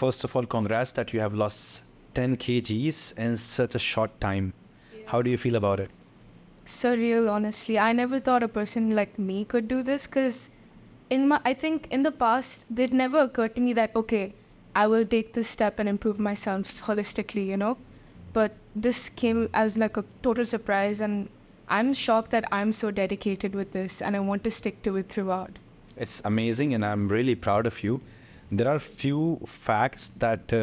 first of all, congrats that you have lost 10 kgs in such a short time. How do you feel about it? Surreal, honestly. I never thought a person like me could do this, because I think in the past, it never occurred to me that, okay, I will take this step and improve myself holistically, But this came as like a total surprise, and I'm shocked that I'm so dedicated with this and I want to stick to it throughout. It's amazing, and I'm really proud of you. There are few facts that,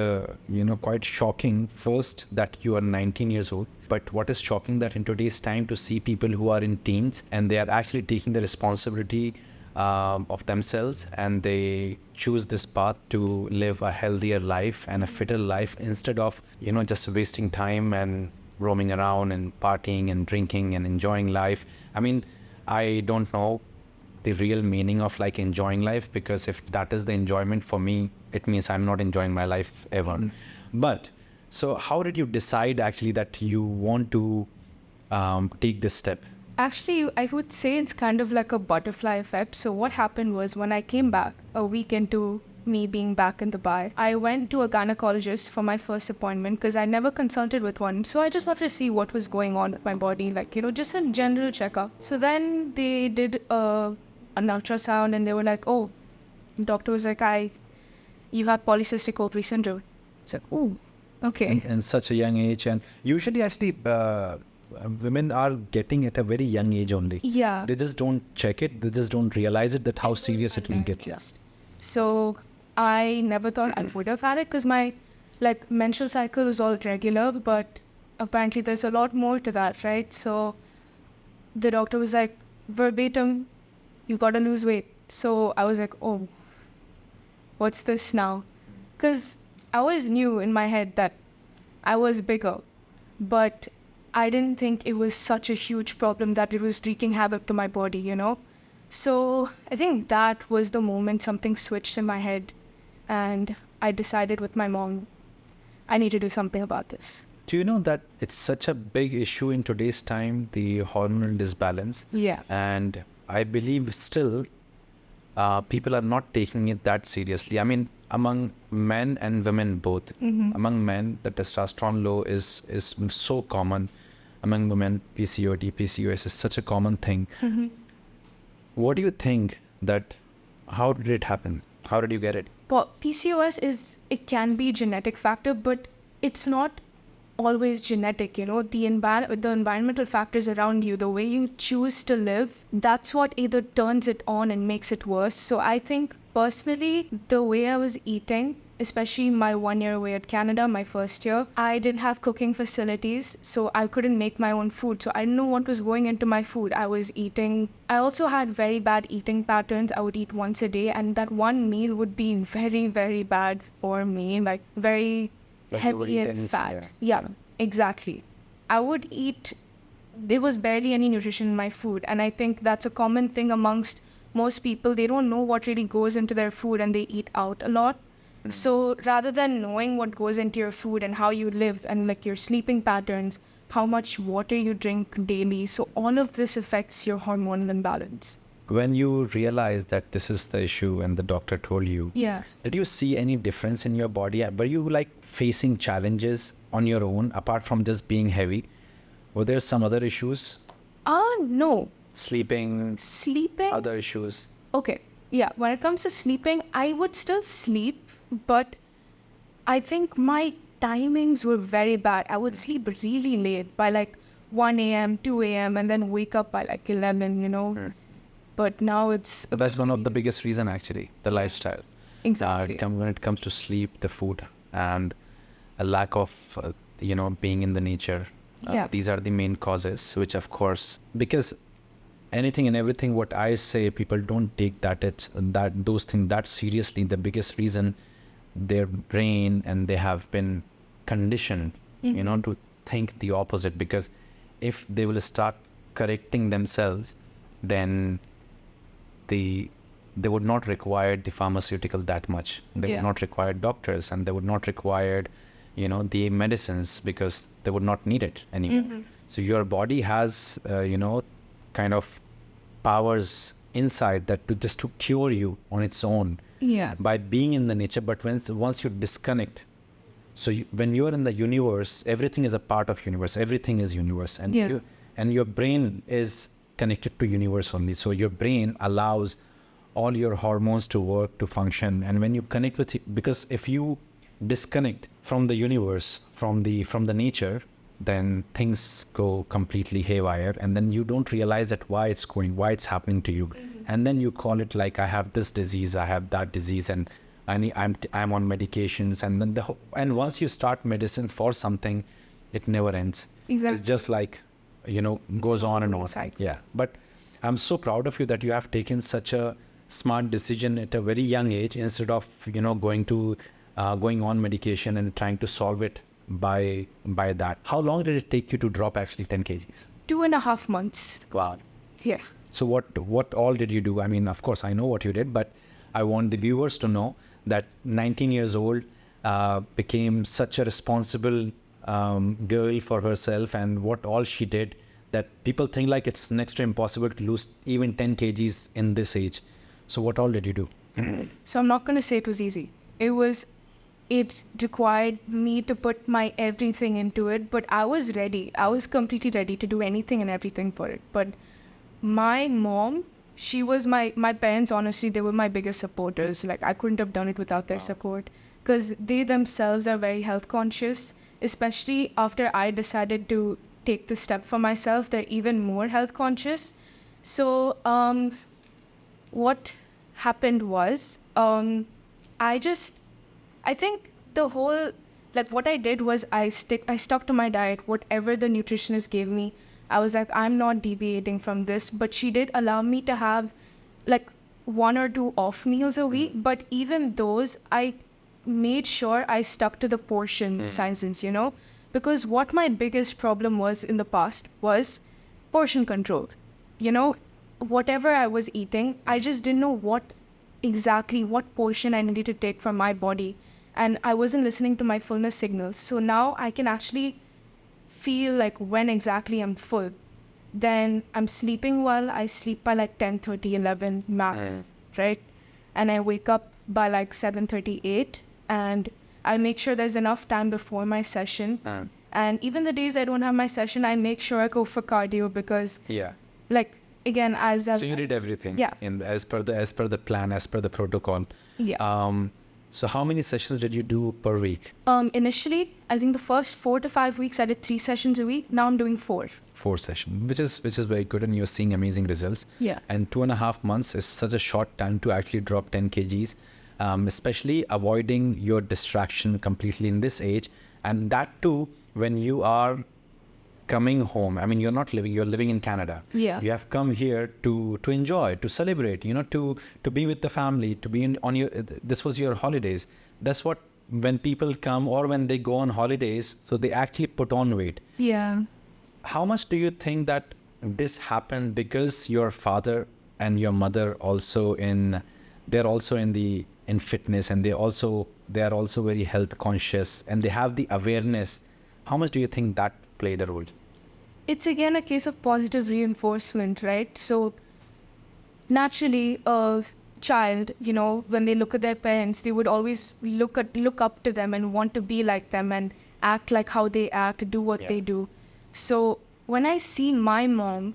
quite shocking. First, that you are 19 years old. But what is shocking that in today's time to see people who are in teens and they are actually taking the responsibility of themselves, and they choose this path to live a healthier life and a fitter life instead of, just wasting time and roaming around and partying and drinking and enjoying life. I mean, I don't know the real meaning of like enjoying life, because if that is the enjoyment for me, it means I'm not enjoying my life ever. But so how did you decide actually that you want to take this step? Actually, I would say it's kind of like a butterfly effect. So what happened was, when I came back a week into me being back in Dubai, I went to a gynecologist for my first appointment because I never consulted with one. So I just wanted to see what was going on with my body, like, just a general checkup. So then they did an ultrasound, and they were like, oh, the doctor was like, you have polycystic ovary syndrome. It's like, oh, okay. In such a young age, and usually actually women are getting at a very young age only. Yeah. They just don't check it. They just don't realize it, that how serious it will get. Yeah. So I never thought I would have had it, because my menstrual cycle was all regular, but apparently there's a lot more to that, right? So the doctor was like, verbatim, you gotta lose weight. So I was like, oh, what's this now? Because I always knew in my head that I was bigger, but I didn't think it was such a huge problem that it was wreaking havoc to my body, So I think that was the moment something switched in my head, and I decided with my mom, I need to do something about this. Do you know that it's such a big issue in today's time, the hormonal disbalance? Yeah. And I believe still people are not taking it that seriously. I mean, among men and women both. Among men, the testosterone low is so common. Among women, PCOS is such a common thing. What do you think how did it happen? How did you get it? Well, PCOS it can be a genetic factor, but it's not always genetic, the environmental factors around you, the way you choose to live, that's what either turns it on and makes it worse. So I think personally, the way I was eating, especially my 1 year away at Canada, my first year, I didn't have cooking facilities, so I couldn't make my own food. So I didn't know what was going into my food. I also had very bad eating patterns. I would eat once a day, and that one meal would be very, very bad for me, like very heavy and fat. Yeah, exactly. I would eat, there was barely any nutrition in my food. And I think that's a common thing amongst most people. They don't know what really goes into their food, and they eat out a lot. So rather than knowing what goes into your food and how you live and like your sleeping patterns, how much water you drink daily, so all of this affects your hormonal imbalance. When you realized that this is the issue and the doctor told you, did you see any difference in your body? Were you like facing challenges on your own apart from just being heavy? Were there some other issues? No. Sleeping? Other issues? Okay. Yeah. When it comes to sleeping, I would still sleep, but I think my timings were very bad. I would sleep really late by like 1 a.m., 2 a.m. and then wake up by like 11, But now it's... That's one of the biggest reason actually, the lifestyle. Exactly. When it comes to sleep, the food, and a lack of, being in the nature. These are the main causes, which of course, because anything and everything what I say, people don't take those things that seriously. The biggest reason, their brain, and they have been conditioned, to think the opposite, because if they will start correcting themselves, then they would not require the pharmaceutical that much. They would not require doctors, and they would not require, the medicines, because they would not need it anymore. So your body has, kind of powers inside that to just to cure you on its own Yeah. by being in the nature. But once you disconnect, so when you're in the universe, everything is a part of universe. Everything is universe, and Yeah. and your brain is connected to universe only. So your brain allows all your hormones to work, to function. And when you connect with it, because if you disconnect from the universe, from the nature, then things go completely haywire, and then you don't realize that why it's happening to you. And then you call it like, I have this disease, I have that disease, and I'm on medications. And then and once you start medicine for something, it never ends. Exactly. It's just like, goes on and on. Cycle. Yeah. But I'm so proud of you that you have taken such a smart decision at a very young age, instead of going on medication and trying to solve it by that. How long did it take you to drop actually 10 kgs? 2.5 months. Wow. Yeah. So what all did you do? I mean, of course I know what you did, but I want the viewers to know that 19 years old became such a responsible girl for herself, and what all she did, that people think like it's next to impossible to lose even 10 kgs in this age. So what all did you do? So I'm not going to say it was easy. It required me to put my everything into it, but I was ready. I was completely ready to do anything and everything for it. But my mom, she was my parents, honestly, they were my biggest supporters. Like, I couldn't have done it without their support, because they themselves are very health conscious, especially after I decided to take the step for myself. They're even more health conscious. So what happened was, I think the whole, like, what I did was I stuck to my diet, whatever the nutritionist gave me. I was like, I'm not deviating from this. But she did allow me to have like 1 or 2 off meals a week. But even those, I made sure I stuck to the portion sizes, because what my biggest problem was in the past was portion control. Whatever I was eating, I just didn't know what portion I needed to take from my body. And I wasn't listening to my fullness signals. So now I can actually feel like when exactly I'm full. Then I'm sleeping well. I sleep by like 10:30, 11 max, right? And I wake up by like 7:38. And I make sure there's enough time before my session. And even the days I don't have my session, I make sure I go for cardio, because like, again, so you did everything as per the plan, as per the protocol. So how many sessions did you do per week? Initially, I think the first 4 to 5 weeks I did 3 sessions a week. Now I'm doing 4. 4 sessions, which is very good, and you're seeing amazing results. And 2.5 months is such a short time to actually drop 10 kgs, especially avoiding your distraction completely in this age, and that too when you are coming home. I mean, you're living in Canada. You have come here to enjoy, to celebrate, to be with the family, to be this was your holidays. That's what, when people come or when they go on holidays, so they actually put on weight. How much do you think that this happened because your father and your mother they're also in fitness, and they are also very health conscious, and they have the awareness? How much do you think that played a role? It's again a case of positive reinforcement, right? So naturally, a child, when they look at their parents, they would always look up to them and want to be like them and act like how they act, do what they do. So when I see my mom,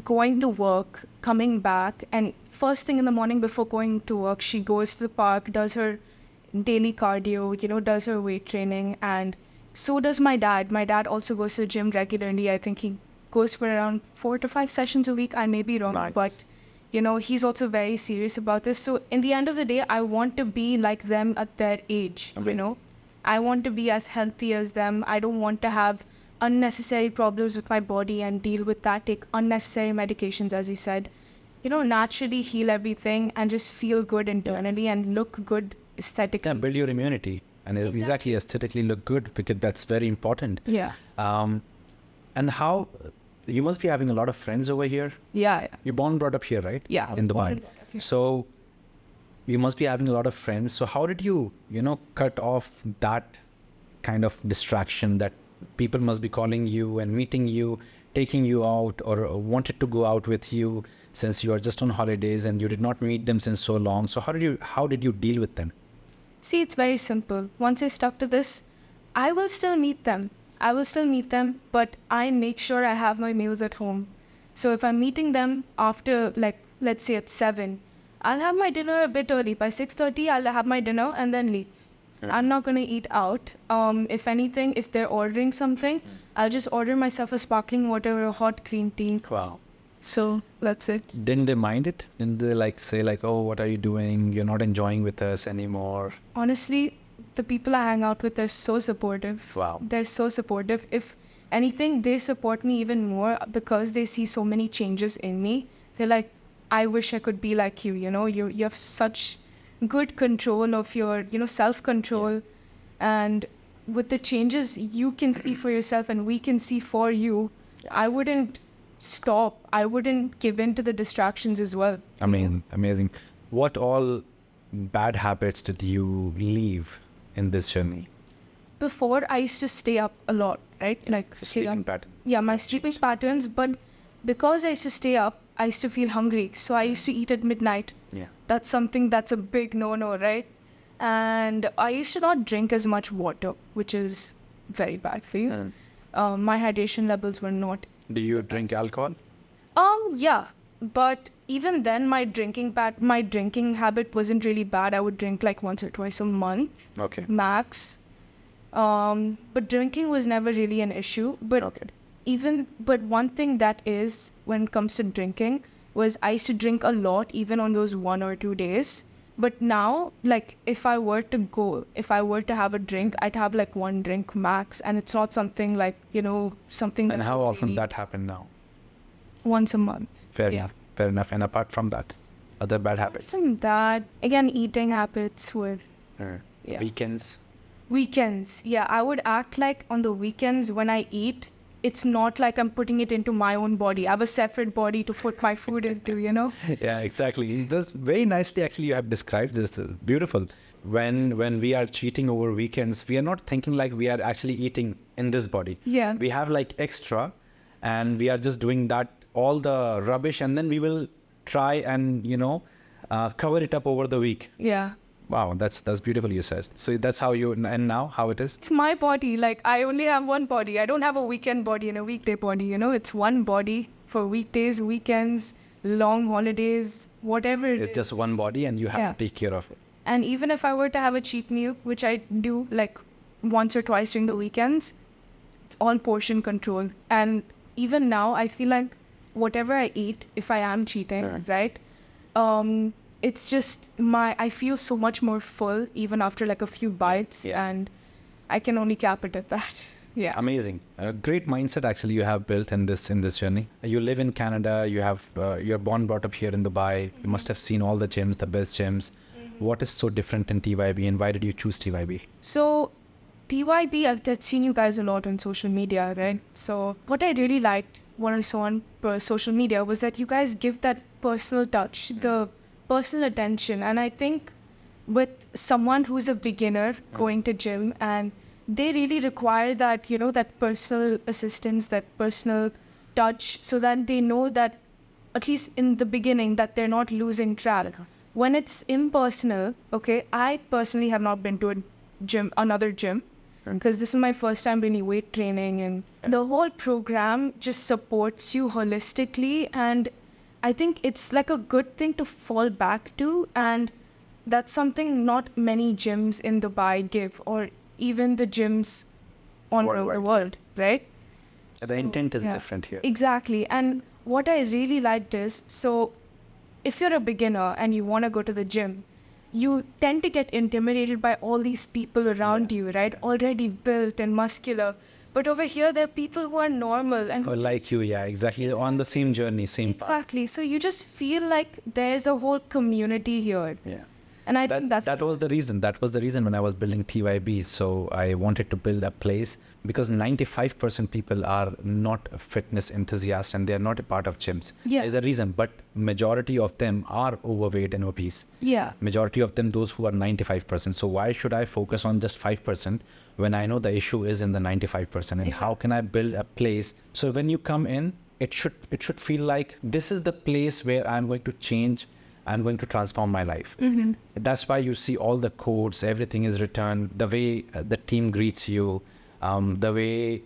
going to work, coming back, and first thing in the morning before going to work, she goes to the park, does her daily cardio, does her weight training, and so does my dad. My dad also goes to the gym regularly. I think he goes for around 4 to 5 sessions a week. I may be wrong, but he's also very serious about this. So in the end of the day, I want to be like them at their age. I want to be as healthy as them. I don't want to have unnecessary problems with my body and deal with that, take unnecessary medications, as you said. Naturally heal everything and just feel good internally and look good aesthetically. Build your immunity. And exactly aesthetically look good, because that's very important. And how, you must be having a lot of friends over here. You're born and brought up here, right? In Dubai. So you must be having a lot of friends. So how did you, cut off that kind of distraction that people must be calling you and meeting you taking you out or wanted to go out with you since you are just on holidays and you did not meet them since so long. So how did you deal with them? See, it's very simple. Once I stuck to this, I will still meet them. I will still meet them, but I make sure I have my meals at home. So if I'm meeting them after, like, let's say at 7, I'll have my dinner a bit early. By 6:30, I'll have my dinner and then leave. I'm not going to eat out. If anything, if they're ordering something, I'll just order myself a sparkling water or a hot green tea. Wow. So that's it. Didn't they mind it? Didn't they like say like, oh, what are you doing? You're not enjoying with us anymore. Honestly, the people I hang out with are so supportive. Wow. They're so supportive. If anything, they support me even more because they see so many changes in me. They're like, I wish I could be like you, you know, you have such good control of your, self-control. Yeah. And with the changes you can see for yourself and we can see for you, I wouldn't stop. I wouldn't give in to the distractions as well. Amazing, amazing. What all bad habits did you leave in this journey? Before, I used to stay up a lot, right? Like stay up. Sleeping pattern. Yeah, my sleeping patterns. But because I used to stay up, I used to feel hungry. So I used to eat at midnight. Yeah. That's something that's a big no-no, right? And I used to not drink as much water, which is very bad for you. My hydration levels were not. Do you drink alcohol? Yeah. But even then, my drinking habit wasn't really bad. I would drink like once or twice a month. Okay. Max. But drinking was never really an issue. But but one thing that is, when it comes to drinking, was I used to drink a lot even on those 1 or 2 days. But now, like, if I were to have a drink, I'd have like 1 drink max, and it's not something like, something. And how often that happen now? Once a month. Fair enough. And apart from that, other bad habits? That, again, eating habits were Weekends? Weekends. Yeah, I would act like on the weekends when I eat, it's not like I'm putting it into my own body. I have a separate body to put my food into, Yeah, exactly. That's very nicely, actually, you have described this. Beautiful. When we are cheating over weekends, we are not thinking like we are actually eating in this body. Yeah. We have like extra, and we are just doing that, all the rubbish, and then we will try and, cover it up over the week. Yeah. Wow, that's beautiful, you said. So that's how and now how it is? It's my body. Like, I only have one body. I don't have a weekend body and a weekday body, It's one body for weekdays, weekends, long holidays, whatever it is. It's just one body and you have to take care of it. And even if I were to have a cheat meal, which I do like once or twice during the weekends, it's all portion control. And even now, I feel like whatever I eat, if I am cheating, right? It's just I feel so much more full even after like a few bites, and I can only cap it at that. Yeah. Amazing. A great mindset actually you have built in this journey. You live in Canada, you're born, brought up here in Dubai. You must have seen all the gyms, the best gyms. What is so different in TYB and why did you choose TYB? So TYB, I've seen you guys a lot on social media, right? So what I really liked, what I saw on social media, was that you guys give that personal touch, the personal attention. And I think with someone who's a beginner going to gym, and they really require that, that personal assistance, that personal touch, so that they know that at least in the beginning that they're not losing track. When it's impersonal, I personally have not been to another gym, because this is my first time really weight training, and the whole program just supports you holistically, and I think it's like a good thing to fall back to, and that's something not many gyms in Dubai give, or even the gyms on the world, right? The intent is different here. Exactly. And what I really liked is, so if you're a beginner and you want to go to the gym, you tend to get intimidated by all these people around you, right? Already built and muscular. But over here, there are people who are normal and like you, exactly. On the same journey, same path. Exactly. So you just feel like there's a whole community here. Yeah. And I think that was the reason. That was the reason when I was building TYB. So I wanted to build a place because 95% people are not fitness enthusiasts and they are not a part of gyms. Yeah. There's a reason, but majority of them are overweight and obese. Yeah. Majority of them, those who are 95%. So why should I focus on just 5% when I know the issue is in the 95%? And how can I build a place? So when you come in, it should feel like this is the place where I'm going to change. I'm going to transform my life. Mm-hmm. That's why you see all the quotes, everything is written, the way the team greets you, the way,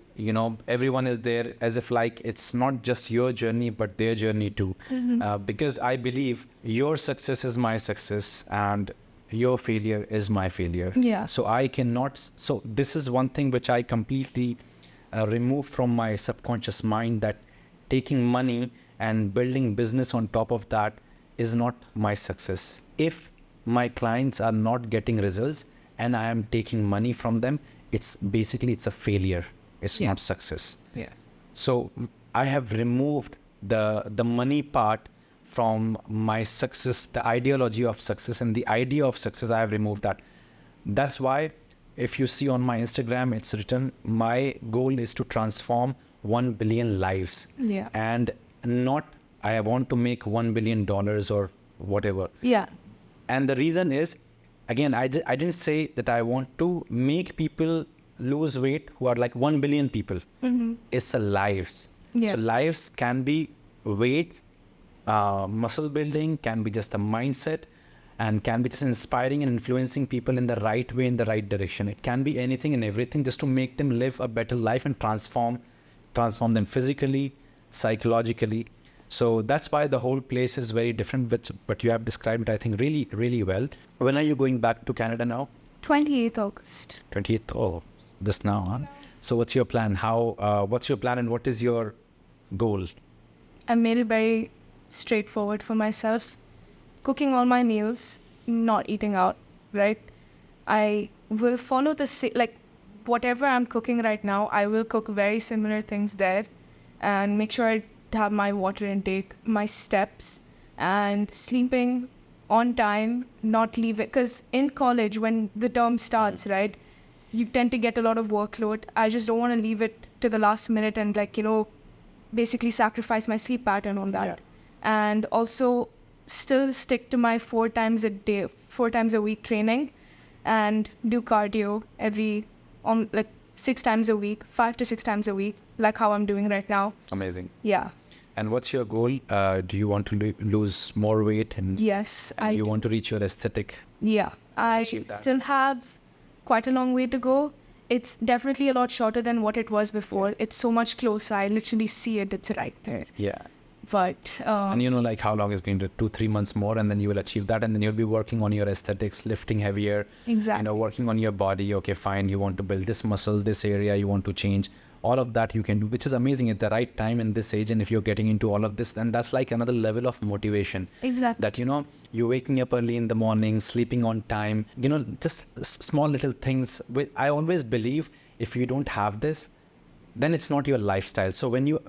everyone is there as if like it's not just your journey, but their journey too. Mm-hmm. Because I believe your success is my success and your failure is my failure. Yeah. So so this is one thing which I completely remove from my subconscious mind, that taking money and building business on top of that is not my success. If my clients are not getting results and I am taking money from them, it's a failure. It's not success. Yeah. So I have removed the money part from my success, the ideology of success and the idea of success. I have removed that. That's why if you see on my Instagram, it's written, my goal is to transform 1 billion lives. Yeah. And not, I want to make $1 billion or whatever. Yeah. And the reason is, again, I didn't say that I want to make people lose weight who are like 1 billion people. Mm-hmm. It's a lives. Yeah. So lives can be weight, muscle building, can be just a mindset, and can be just inspiring and influencing people in the right way, in the right direction. It can be anything and everything just to make them live a better life and transform them physically, psychologically. So that's why the whole place is very different, but you have described it, I think, really, really well. When are you going back to Canada now? 28th August. 28th, oh, this now, huh? So what's your plan? What's your plan and what is your goal? I made it very straightforward for myself. Cooking all my meals, not eating out, right? I will follow whatever I'm cooking right now, I will cook very similar things there and make sure I have my water intake, my steps, and sleeping on time, not leave it. Because in college, when the term starts, right, you tend to get a lot of workload. I just don't want to leave it to the last minute and basically sacrifice my sleep pattern on that. Yeah. And also still stick to my 4 times a week training and do cardio 6 times a week, 5 to 6 times a week, like how I'm doing right now. Amazing. Yeah. And what's your goal? Do you want to lose more weight? Yes. And you want to reach your aesthetic? Yeah. I Achieve that. still have quite a long way to go. It's definitely a lot shorter than what it was before. Yeah. It's so much closer. I literally see it. It's right there. Yeah. But And like how long is going to 2-3 months more, and then you will achieve that, and then you'll be working on your aesthetics, lifting heavier. Exactly. Working on your body. Okay, fine. You want to build this muscle, this area you want to change. All of that you can do, which is amazing at the right time in this age. And if you're getting into all of this, then that's like another level of motivation. Exactly. That you're waking up early in the morning, sleeping on time. Just small little things. I always believe if you don't have this, then it's not your lifestyle. So when you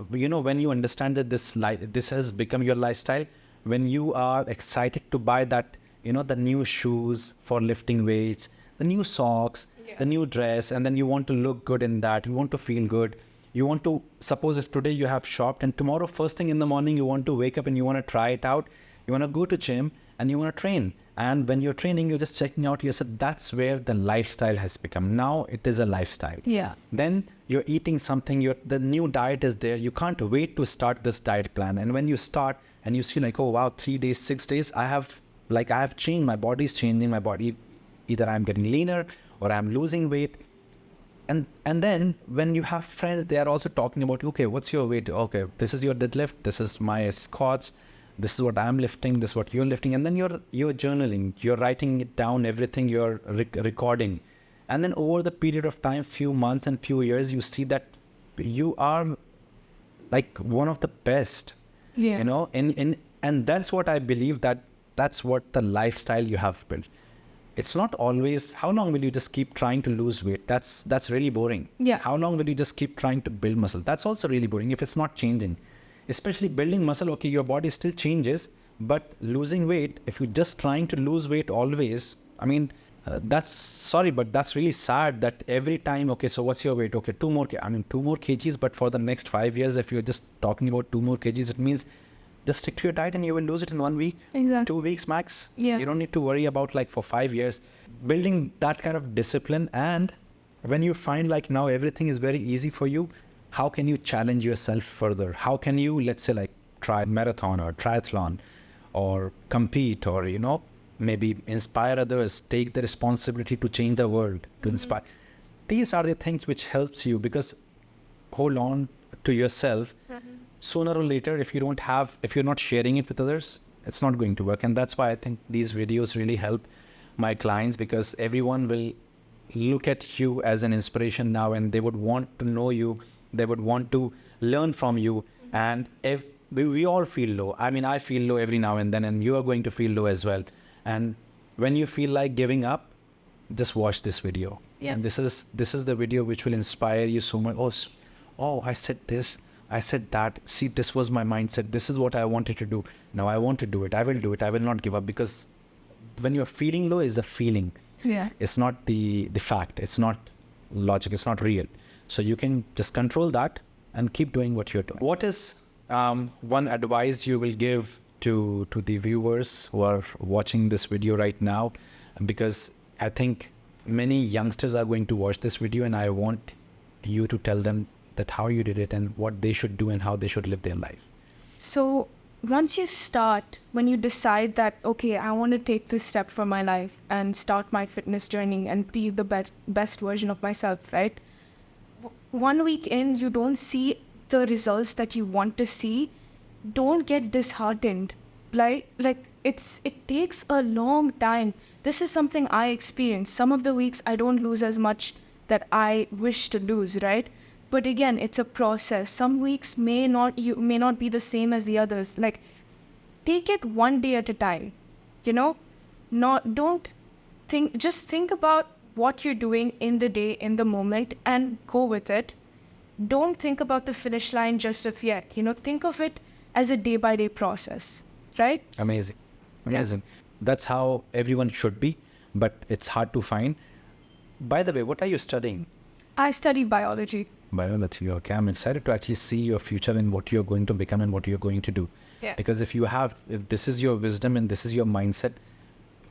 understand that this has become your lifestyle, when you are excited to buy that, the new shoes for lifting weights, the new socks, the new dress, and then you want to look good in that, you want to feel good. You want to, suppose if today you have shopped and tomorrow first thing in the morning you want to wake up and you want to try it out, you want to go to gym and you want to train. And when you're training, you're just checking out yourself. That's where the lifestyle has become. Now it is a lifestyle. Yeah. Then you're eating something, the new diet is there. You can't wait to start this diet plan. And when you start and you see like, oh wow, 3 days, 6 days, I have changed, my body's changing, my body, either I'm getting leaner or I'm losing weight. And then when you have friends, they are also talking about, okay, what's your weight? Okay, this is your deadlift, this is my squats, this is what I'm lifting, this is what you're lifting. And then you're journaling, you're writing it down, everything you're recording. And then over the period of time, few months and few years, you see that you are like one of the best, and that's what I believe, that's what the lifestyle you have built. It's not always, how long will you just keep trying to lose weight? That's really boring. Yeah. How long will you just keep trying to build muscle? That's also really boring if it's not changing. Especially building muscle, okay, your body still changes, But losing weight, if you're just trying to lose weight always, I mean, that's sorry, but that's really sad that every time, okay, so what's your weight? Okay, 2 more kgs, but for the next 5 years, if you're just talking about 2 more kgs, it means just stick to your diet and you will lose it in 1 week, Exactly. 2 weeks max. Yeah. You don't need to worry about like for 5 years, building that kind of discipline. And when you find like now everything is very easy for you, how can you challenge yourself further? How can you, let's say, like try marathon or triathlon or compete or, you know, maybe inspire others, take the responsibility to change the world, to inspire. These are the things which helps you, because hold on to yourself. Sooner or later, if you're not sharing it with others, it's not going to work. And that's why I think these videos really help my clients, because everyone will look at you as an inspiration now, and they would want to know you. They would want to learn from you. And if we all feel low. I mean, I feel low every now and then, and you are going to feel low as well. And when you feel like giving up, just watch this video. Yes. And this is the video which will inspire you so much. Oh, I said this, I said that. See, this was my mindset. This is what I wanted to do. Now I want to do it. I will do it. I will not give up, because when you're feeling low is a feeling. Yeah. It's not the fact. It's not logic. It's not real. So you can just control that and keep doing what you're doing. What is one advice you will give to the viewers who are watching this video right now? Because I think many youngsters are going to watch this video, and I want you to tell them that how you did it and what they should do and how they should live their life. So once you start, when you decide that, okay, I want to take this step for my life and start my fitness journey and be the best version of myself, right? 1 week in, you don't see the results that you want to see. Don't get disheartened. Like it takes a long time. This is something I experienced. Some of the weeks I don't lose as much that I wish to lose, right? But again, it's a process. Some weeks you may not be the same as the others. Like, take it one day at a time. You know, just think about what you're doing in the day, in the moment, and go with it. Don't think about the finish line just of yet. You know, think of it as a day-by-day process, right? Amazing. That's how everyone should be, but it's hard to find. By the way, what are you studying? I study biology. Biology. Okay, I'm excited to actually see your future and what you're going to become and what you're going to do. Yeah. Because if this is your wisdom and this is your mindset,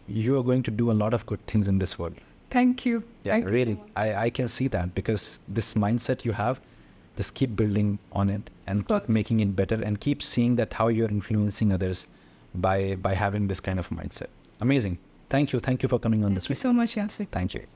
you are going to do a lot of good things in this world. Thank you. Yeah, Thank you really. so much. I can see that, because this mindset you have, just keep building on it and keep making it better, and keep seeing that how you're influencing others by having this kind of mindset. Amazing. Thank you. Thank you for coming on this Thank you video. so much, Yasir. Thank you.